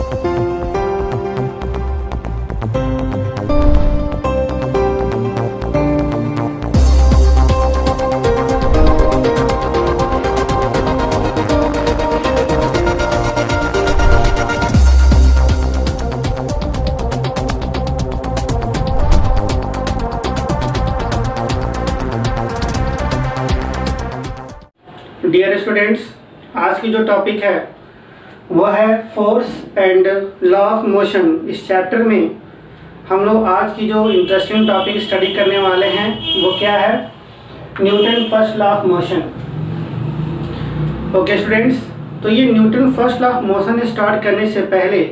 Dear students, आज की जो टॉपिक है वह है force and law of motion. इस चैप्टर में हम लोग आज की जो इंटरेस्टिंग टॉपिक स्टडी करने वाले हैं वो क्या है, Newton first law of motion. Okay students, तो ये Newton first law of motion start करने से पहले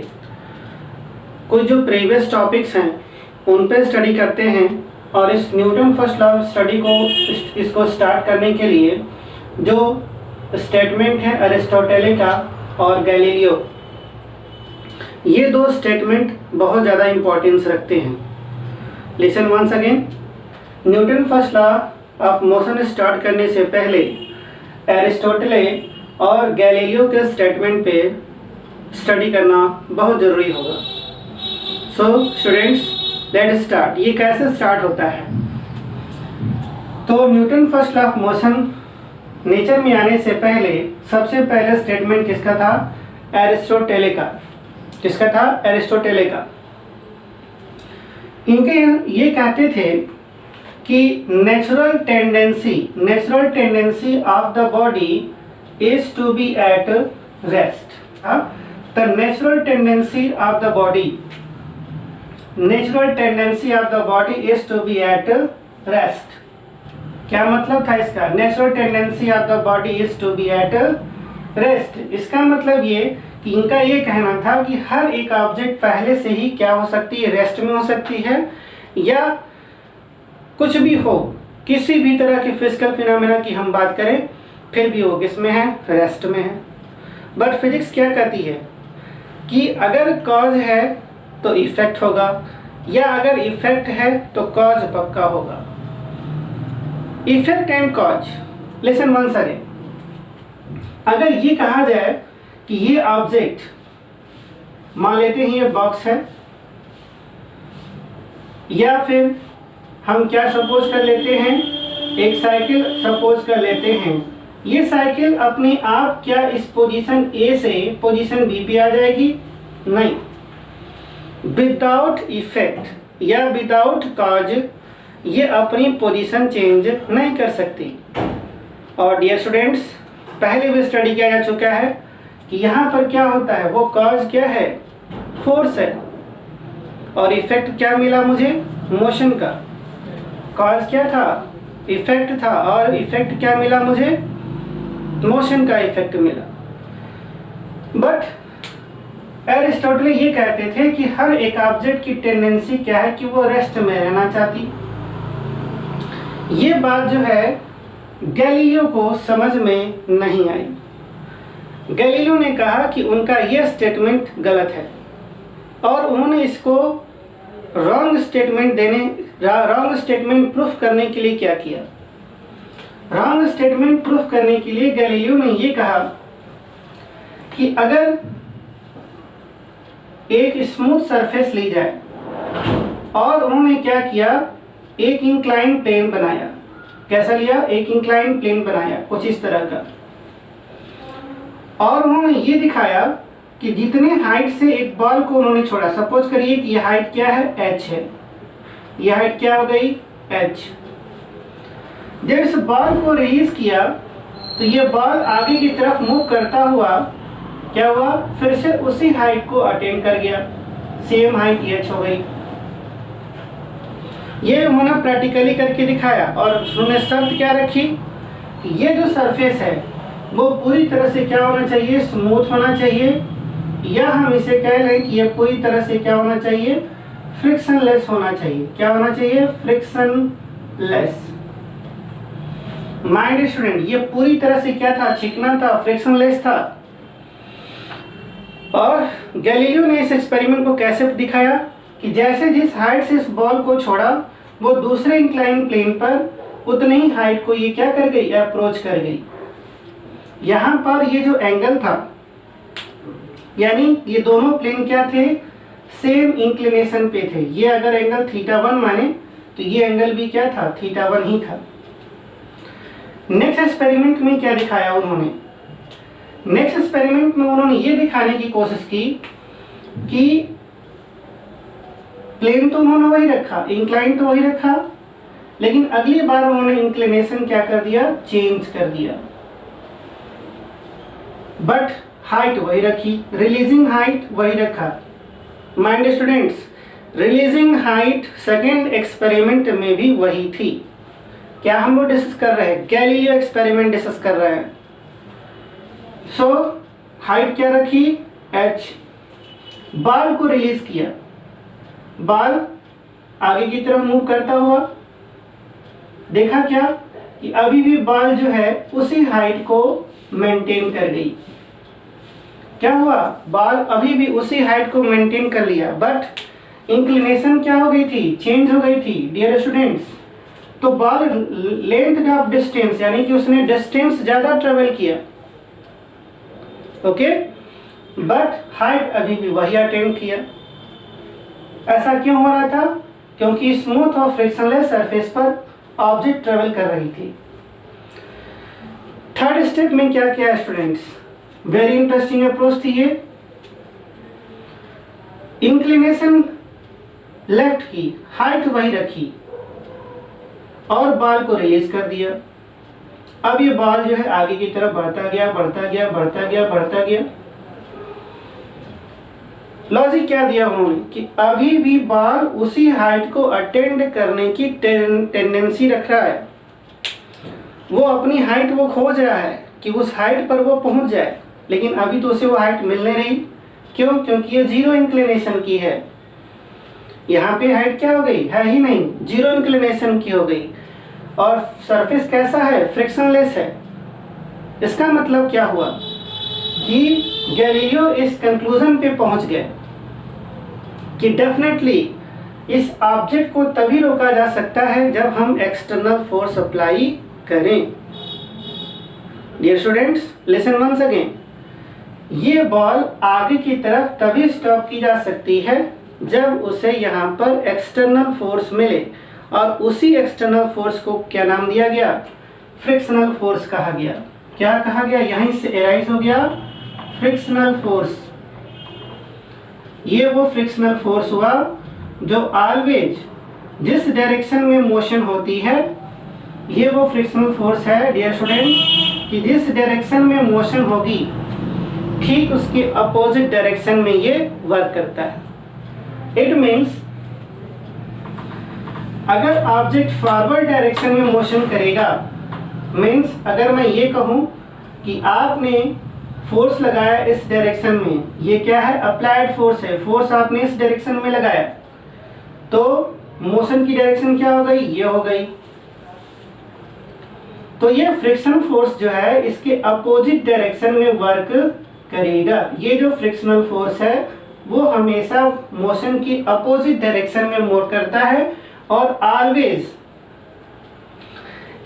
कुछ जो प्रीवियस टॉपिक्स हैं उन पे स्टडी करते हैं। और इस Newton first law of study को इसको स्टार्ट करने के लिए जो स्टेटमेंट है अरिस्टोटेले का और गैलीलियो, ये दो स्टेटमेंट बहुत ज़्यादा इम्पोर्टेंस रखते हैं। Listen once again, Newton first law of motion start करने से पहले अरिस्टोटेले और गैलीलियो के स्टेटमेंट पे स्टडी करना बहुत ज़रूरी होगा। So students, let start. ये कैसे स्टार्ट होता है? तो Newton first law of motion nature में आने से पहले सबसे पहले स्टेटमेंट किसका था? एरिस्टोटेले का। किसका था? एरिस्टोटेले का। इनके ये कहते थे कि natural tendency of the body is to be at rest. The natural tendency of the body is to be at rest. क्या मतलब था इसका? Natural tendency of the body is to be at rest. इसका मतलब ये कि इनका ये कहना था कि हर एक ऑब्जेक्ट पहले से ही क्या हो सकती है? रेस्ट में हो सकती है, या कुछ भी हो, किसी भी तरह के फिजिकल फिनोमेना की हम बात करें फिर भी वो किस में है? रेस्ट में है। बट फिजिक्स क्या कहती है कि अगर कॉज है तो इफेक्ट होगा, या अगर इफेक्ट है तो कॉज पक्का होगा। Effect and cause, listen once again. अगर ये कहा जाए कि ये ऑब्जेक्ट, मान लेते हैं ये बॉक्स है, या फिर हम क्या सपोज कर लेते हैं, एक साइकिल सपोज कर लेते हैं। ये साइकिल अपने आप क्या इस पोजीशन ए से पोजीशन बी पे आ जाएगी? नहीं। विदाउट इफेक्ट या विदाउट कॉज ये अपनी पोजीशन चेंज नहीं कर सकती। और डियर स्टूडेंट्स, पहले भी स्टडी किया जा चुका है कि यहाँ पर क्या होता है, वो कॉज क्या है? फोर्स है। और इफेक्ट क्या मिला मुझे? मोशन का। कॉज क्या था? इफेक्ट था। और इफेक्ट क्या मिला मुझे? मोशन का इफेक्ट मिला। बट एरिस्टोटल ये कहते थे कि हर एक ऑब्जेक्ट की टेंडेंसी क्या है कि वो रेस्ट में रहना चाहती। ये बात जो है गैलीलियो को समझ में नहीं आई। गैलीलियो ने कहा कि उनका यह स्टेटमेंट गलत है, और उन्होंने इसको रॉन्ग स्टेटमेंट प्रूफ करने के लिए क्या किया? रॉन्ग स्टेटमेंट प्रूफ करने के लिए गैलीलियो ने ये कहा कि अगर एक स्मूथ सरफेस ली जाए, और उन्होंने क्या किया, एक इंक्लाइन प्लेन बनाया। कैसा लिया? एक इंक्लाइन प्लेन बनाया, कुछ इस तरह का। और उन्होंने ये दिखाया कि जितने हाइट से एक बॉल को उन्होंने छोड़ा, सपोज करिए कि ये हाइट क्या है? h है। ये हाइट क्या हो गई? h। जब इस बॉल को रिलीज किया तो ये बॉल आगे की तरफ मूव करता हुआ क्या हुआ? फिर से उसी हाइट को अटेन कर गया, सेम हाइट h हो गई। ये उन्होंने प्रैक्टिकली करके दिखाया। और उन्होंने शर्त क्या रखी? ये जो सरफेस है वो पूरी तरह से क्या होना चाहिए? स्मूथ होना चाहिए, या हम इसे कह लें कि ये पूरी तरह से क्या होना चाहिए? फ्रिक्शनलेस होना चाहिए। क्या होना चाहिए? फ्रिक्शनलेस। माइंड स्टूडेंट, ये पूरी तरह से क्या था? चिकना था, फ्रिक्शनलेस था। और गैलीलियो ने इस एक्सपेरिमेंट को कैसे दिखाया कि जैसे जिस हाइट से इस बॉल को छोड़ा, वो दूसरे इंक्लाइन प्लेन पर उतनी ही हाइट को ये क्या कर गई? अप्रोच कर गई। यहाँ पर ये जो एंगल था यानी ये दोनों प्लेन क्या थे, सेम इंक्लिनेशन पे थे। ये अगर एंगल θ1 माने तो ये एंगल भी क्या था, θ1 ही था। नेक्स्ट एक्सपेरिमेंट में क्या दिखाया उन्होंने, नेक्स्ट एक्सपेरिमेंट में उन्होंने ये दिखाने की कोशिश की कि प्लेन तो उन्होंने वही रखा, इंक्लाइन तो वही रखा, लेकिन अगली बार उन्होंने इंक्लिनेशन क्या कर दिया, चेंज कर दिया, बट हाइट वही रखी, रिलीजिंग हाइट वही रखा। Mind students, releasing height second experiment में भी वही थी। क्या हम लोग डिस्कस कर रहे हैं, गैलीलियो एक्सपेरिमेंट डिस्कस कर रहे हैं। सो हाइट क्या रखी, h, बाल को रिलीज किया, बाल आगे की तरफ मूव करता हुआ, देखा क्या कि अभी भी बाल जो है उसी हाइट को मेंटेन कर गई। क्या हुआ, बाल अभी भी उसी हाइट को मेंटेन कर लिया, बट इंक्लिनेशन क्या हो गई थी, चेंज हो गई थी डियर स्टूडेंट्स। तो बाल लेंथ ऑफ डिस्टेंस यानी कि उसने डिस्टेंस ज्यादा ट्रेवल किया, ओके, बट हाइट अभी भी वही अटेन किया। ऐसा क्यों हो रहा था, क्योंकि स्मूथ और फ्रिक्शनलेस सरफेस पर ऑब्जेक्ट ट्रेवल कर रही थी। थर्ड स्टेप में क्या किया स्टूडेंट्स, वेरी इंटरेस्टिंग अप्रोच थी ये। इंक्लिनेशन लेफ्ट की, हाइट वही रखी और बाल को रिलीज कर दिया। अब ये बाल जो है आगे की तरफ बढ़ता गया, बढ़ता गया, बढ़ता गया, बढ़ता गया। लॉजिक क्या दिया उन्होंने कि अभी भी बाल उसी हाइट को अटेंड करने की टेंडेंसी रख रहा है, वो अपनी हाइट वो खोज रहा है कि उस हाइट पर वो पहुंच जाए, लेकिन अभी तो उसे वो हाइट मिल नहीं रही। क्यों, क्योंकि ये जीरो इंक्लिनेशन की है। यहाँ पे हाइट क्या हो गई, है ही नहीं, जीरो इंक्लिनेशन की हो गई, और सरफेस कैसा है, फ्रिक्शनलेस है। इसका मतलब क्या हुआ कि गैलीलियो इस कंक्लूजन पे पहुंच गए कि डेफिनेटली इस ऑब्जेक्ट को तभी रोका जा सकता है जब हम एक्सटर्नल फोर्स अप्लाई करें। Dear students, listen once again, ये बॉल आगे की तरफ तभी स्टॉप की जा सकती है जब उसे यहाँ पर एक्सटर्नल फोर्स मिले, और उसी एक्सटर्नल फोर्स को क्या नाम दिया गया, फ्रिक्शनल फोर्स कहा गया। क्या कहा गया, यहीं से एराइज हो गया फ्रिक्शनल फोर्स। ये वो फ्रिक्शनल फोर्स हुआ जो ऑलवेज जिस डायरेक्शन में मोशन होती है, ये वो फ्रिक्शनल फोर्स है डियर स्टूडेंट कि जिस डायरेक्शन में मोशन होगी ठीक उसके अपोजिट डायरेक्शन में ये वर्क करता है। इट मीन्स अगर ऑब्जेक्ट फॉरवर्ड डायरेक्शन में मोशन करेगा, मीन्स अगर मैं ये कहूं कि आपने फोर्स लगाया इस डायरेक्शन में, ये क्या है, अप्लाइड फोर्स है, फोर्स आपने इस डायरेक्शन में लगाया, तो मोशन की डायरेक्शन क्या हो गई, ये हो गई। तो ये फ्रिक्शन फोर्स जो है इसके अपोजिट डायरेक्शन में वर्क करेगा। ये जो फ्रिक्शनल फोर्स है वो हमेशा मोशन की अपोजिट डायरेक्शन में मूव करता है, और always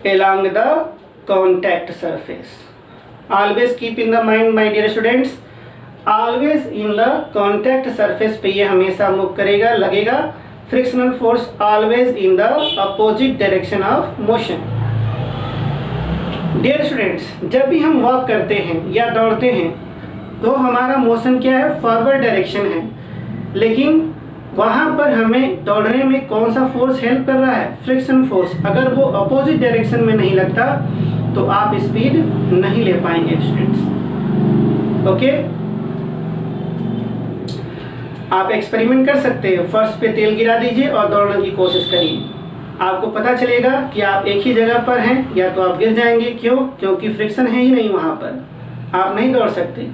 along the contact surface. Always keep in the mind my dear students, always in the contact surface पे ये हमेशा मूव करेगा, लगेगा। Frictional force always in the opposite direction of motion. Dear students, जब भी हम वॉक करते हैं या दौड़ते हैं तो हमारा मोशन क्या है, फॉरवर्ड डायरेक्शन है, लेकिन वहाँ पर हमें दौड़ने में कौन सा फोर्स हेल्प कर रहा है, फ्रिक्शन फोर्स। अगर वो अपोजिट डायरेक्शन में नहीं लगता तो आप स्पीड नहीं ले पाएंगे स्टूडेंट्स। ओके, आप एक्सपेरिमेंट कर सकते हैं, फर्श पे तेल गिरा दीजिए और दौड़ने की कोशिश करिए। आपको पता चलेगा कि आप एक ही जगह पर हैं, या तो आप गिर जाएंगे। क्यों, क्योंकि फ्रिक्शन है ही नहीं वहाँ पर, आप नहीं दौड़ सकते।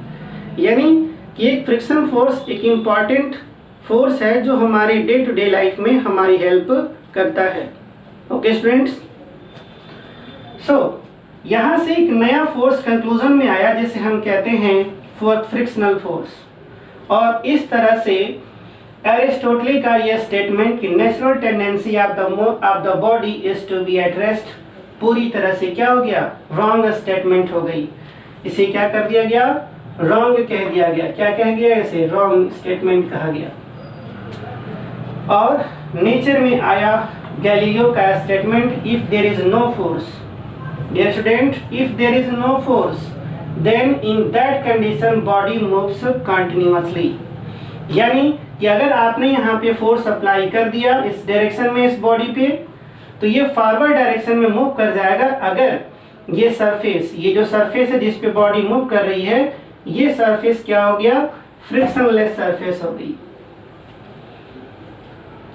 यानी कि एक फ्रिक्शन फोर्स एक इम्पॉर्टेंट फोर्स है जो हमारी डे टू डे लाइफ में हमारी हेल्प करता है। ओके स्टूडेंट्स, सो यहाँ से एक नया फोर्स कंक्लूजन में आया जिसे हम कहते हैं फ्रिक्शनल फोर्स, और इस तरह से एरिस्टोटल का यह स्टेटमेंट कि natural tendency of the body is to be at rest पूरी तरह से क्या हो गया, रॉन्ग स्टेटमेंट हो गई। इसे क्या कर दिया गया, रॉन्ग कह दिया गया। क्या कह गया? इसे रॉन्ग स्टेटमेंट कहा गया। और नेचर में आया गैलीलियो का statement, if there is no force, dear student, if there is no force then in that condition body moves continuously. यानी कि अगर आपने यहाँ पे फोर्स अप्लाई कर दिया इस डायरेक्शन में, इस बॉडी पे, तो ये फॉरवर्ड डायरेक्शन में मूव कर जाएगा अगर ये सरफेस, ये जो सरफेस है जिस पे बॉडी मूव कर रही है, ये सरफेस क्या हो गया? फ्रिक्शनलेस सरफेस हो गई।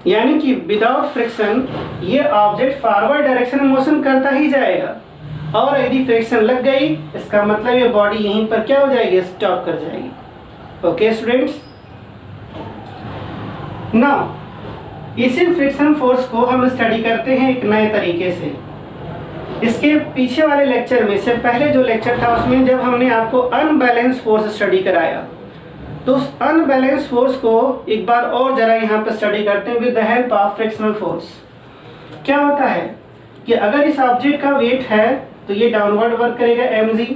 यानी कि विदाउट फ्रिक्शन ये ऑब्जेक्ट फॉरवर्ड डायरेक्शन में मोशन करता ही जाएगा, और यदि फ्रिक्शन लग गई इसका मतलब ये बॉडी यहीं पर क्या हो जाएगी? स्टॉप कर जाएगी। ओके स्टूडेंट्स, नाउ इसी फ्रिक्शन फोर्स को हम स्टडी करते हैं एक नए तरीके से। इसके पीछे वाले लेक्चर में से पहले जो लेक्चर था उसमें जब हमने आपको अनबैलेंस फोर्स स्टडी कराया, तो उस अनबैलेंस फोर्स को एक बार और जरा यहाँ पर स्टडी करते हैं with the help of frictional force. क्या होता है कि अगर इस ऑब्जेक्ट का वेट है तो ये डाउनवर्ड वर्क करेगा mg,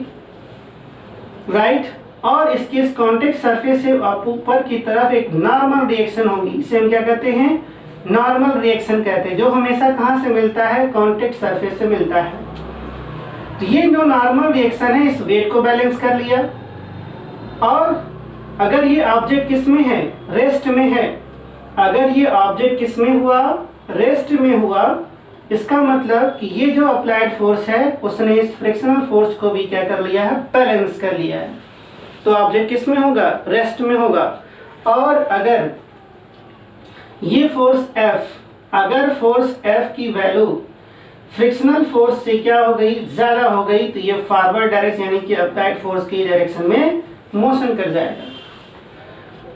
राइट, और इसके इस कॉन्टेक्ट सरफेस से ऊपर की तरफ एक नॉर्मल रिएक्शन होगी। इसे हम क्या कहते हैं? नॉर्मल रिएक्शन कहते हैं, जो हमेशा कहाँ से मिलता है? कॉन्टेक्ट सरफेस से मिलता है। तो ये जो नॉर्मल रिएक्शन है इस वेट को बैलेंस कर लिया। और अगर ये ऑब्जेक्ट किस में है? रेस्ट में है। अगर ये ऑब्जेक्ट किस में हुआ? रेस्ट में हुआ। इसका मतलब कि ये जो अप्लाइड फोर्स है उसने इस फ्रिक्शनल फोर्स को भी क्या कर लिया है? बैलेंस कर लिया है। तो ऑब्जेक्ट किस में होगा? रेस्ट में होगा। और अगर ये फोर्स F, अगर फोर्स F की वैल्यू फ्रिक्शनल फोर्स से क्या हो गई? ज्यादा हो गई, तो ये फॉरवर्ड डायरेक्शन यानी कि अप्लाइड फोर्स की डायरेक्शन में मोशन कर जाएगा।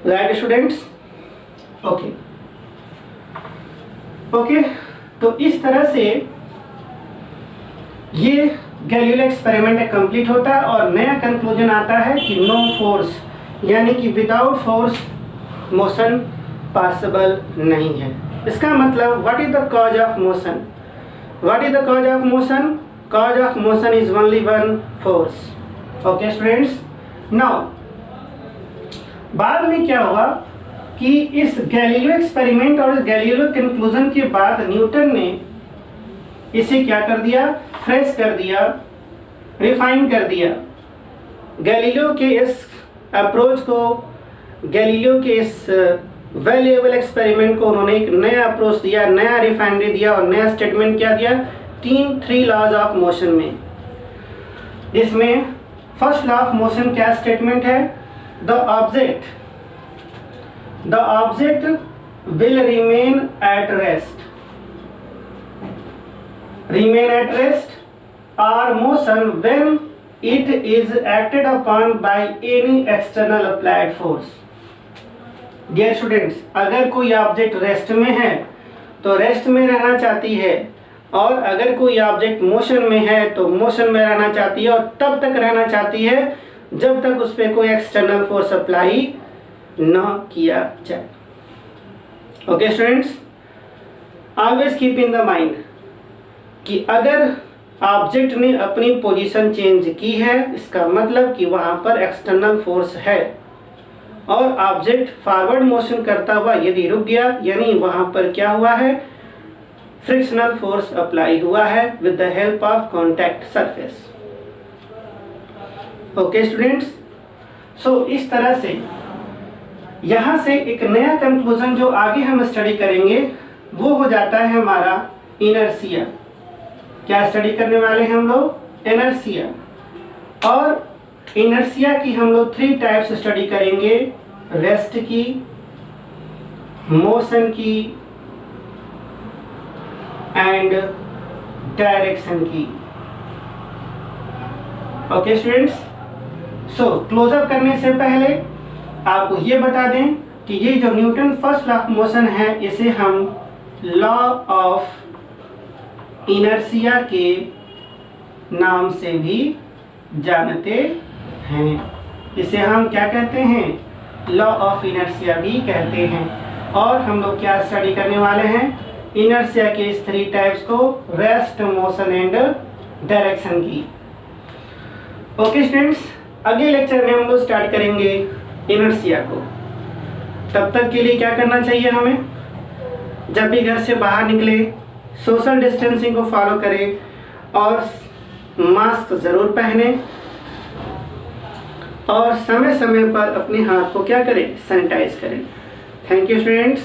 Right students? ओके ओके, तो इस तरह से ये गैलीलियो एक्सपेरिमेंट कंप्लीट होता है और नया कंक्लूजन आता है कि नो फोर्स, यानी कि विदाउट फोर्स मोशन पॉसिबल नहीं है। इसका मतलब what is the cause of motion? What is the cause of motion? Cause of motion is only one force. Okay students, now बाद में क्या हुआ कि इस गैलीलियो एक्सपेरिमेंट और इस गैलीलियो कंक्लूजन के बाद न्यूटन ने इसे क्या कर दिया? फ्रेश कर दिया, रिफाइन कर दिया। गैलीलियो के इस अप्रोच को, गैलीलियो के इस वैल्यूएबल एक्सपेरिमेंट को उन्होंने एक नया अप्रोच दिया, नया रिफाइनरी दिया और नया स्टेटमेंट क्या दिया? थ्री लॉज ऑफ मोशन में, जिसमें फर्स्ट लॉ ऑफ मोशन क्या स्टेटमेंट है? The object will remain at rest or motion when it is acted upon by any external applied force. Dear students, अगर कोई ऑब्जेक्ट रेस्ट में है तो rest में रहना चाहती है, और अगर कोई ऑब्जेक्ट मोशन में है तो मोशन में रहना चाहती है, और तब तक रहना चाहती है जब तक उस पर कोई एक्सटर्नल फोर्स अप्लाई न किया जाए। Okay students, always keep in the mind कि अगर ऑब्जेक्ट ने अपनी पोजीशन चेंज की है, इसका मतलब कि वहां पर एक्सटर्नल फोर्स है, और ऑब्जेक्ट फॉरवर्ड मोशन करता हुआ यदि रुक गया, यानी वहां पर क्या हुआ है? फ्रिक्शनल फोर्स अप्लाई हुआ है with the help of contact surface. Okay students, so इस तरह से यहाँ से एक नया कंक्लूजन जो आगे हम स्टडी करेंगे वो हो जाता है हमारा इनर्शिया। क्या स्टडी करने वाले हैं हम लोग? इनर्शिया। और इनर्शिया की हम लोग 3 टाइप्स स्टडी करेंगे, रेस्ट की, मोशन की एंड डायरेक्शन की। ओके स्टूडेंट्स, सो क्लोजअप करने से पहले आपको ये बता दें कि ये जो Newton first law of motion है इसे हम लॉ ऑफ इनर्शिया के नाम से भी जानते हैं। इसे हम क्या कहते हैं? लॉ ऑफ इनर्शिया भी कहते हैं। और हम लोग क्या स्टडी करने वाले हैं? इनर्शिया के इस 3 टाइप्स को, रेस्ट, मोशन एंड डायरेक्शन की। ओके स्टूडेंट्स, अगले लेक्चर में हम लोग स्टार्ट करेंगे इनर्शिया को। तब तक के लिए क्या करना चाहिए हमें, जब भी घर से बाहर निकले सोशल डिस्टेंसिंग को फॉलो करें और मास्क ज़रूर पहने और समय समय पर अपने हाथ को क्या करें, सैनिटाइज करें। Thank you students,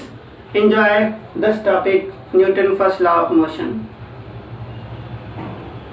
enjoy this topic Newton first law of motion.